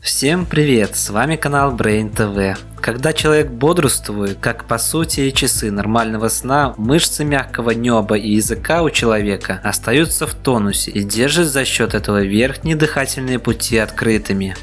Всем привет, с вами канал Brain TV. Когда человек бодрствует, как по сути и часы нормального сна, мышцы мягкого неба и языка у человека остаются в тонусе и держат за счет этого верхние дыхательные пути открытыми.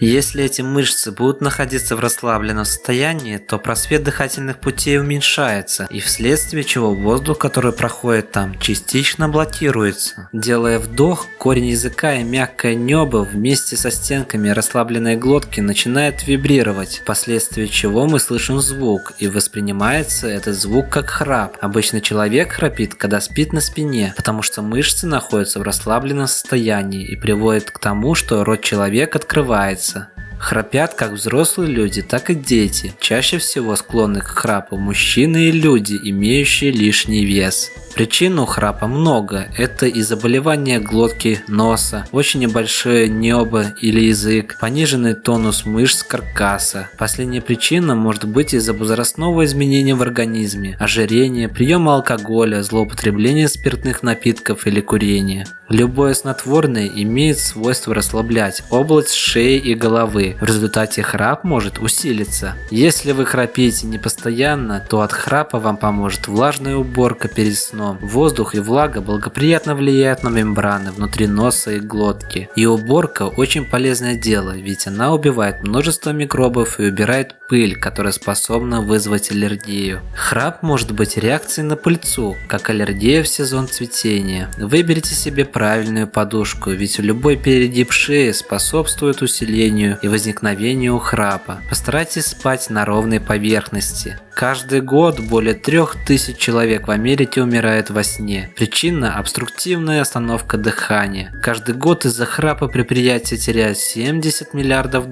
Если эти мышцы будут находиться в расслабленном состоянии, то просвет дыхательных путей уменьшается, и вследствие чего воздух, который проходит там, частично блокируется. Делая вдох, корень языка и мягкое небо вместе со стенками расслабленной глотки начинает вибрировать, впоследствии чего мы слышим звук, и воспринимается этот звук как храп. Обычно человек храпит, когда спит на спине, потому что мышцы находятся в расслабленном состоянии и приводит к тому, что рот человека открывается. Храпят как взрослые люди, так и дети. Чаще всего склонны к храпу мужчины и люди, имеющие лишний вес. Причин у храпа много. Это и заболевания глотки, носа, очень небольшое небо или язык, пониженный тонус мышц каркаса. Последняя причина может быть из-за возрастного изменения в организме, ожирения, приема алкоголя, злоупотребления спиртных напитков или курения. Любое снотворное имеет свойство расслаблять область шеи и головы. В результате храп может усилиться. Если вы храпите не постоянно, то от храпа вам поможет влажная уборка перед сном. Воздух и влага благоприятно влияют на мембраны внутри носа и глотки. И уборка очень полезное дело, ведь она убивает множество микробов и убирает пыль, которая способна вызвать аллергию. Храп может быть реакцией на пыльцу, как аллергия в сезон цветения. Выберите себе правильную подушку, ведь любой перегиб шеи способствует усилению и возникновению храпа. Постарайтесь спать на ровной поверхности. Каждый год более 3000 человек в Америке умирают во сне. Причина – обструктивная остановка дыхания. Каждый год из-за храпа предприятия теряют $70 миллиардов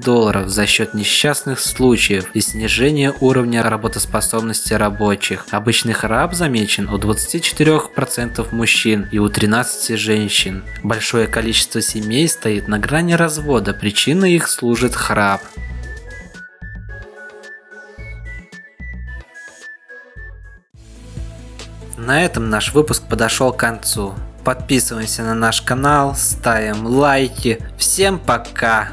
за счет несчастных случаев и снижения уровня работоспособности рабочих. Обычный храп замечен у 24% мужчин и у 13% женщин. Большое количество семей стоит на грани развода, причиной их служит храп. На этом наш выпуск подошел к концу. Подписываемся на наш канал, ставим лайки. Всем пока!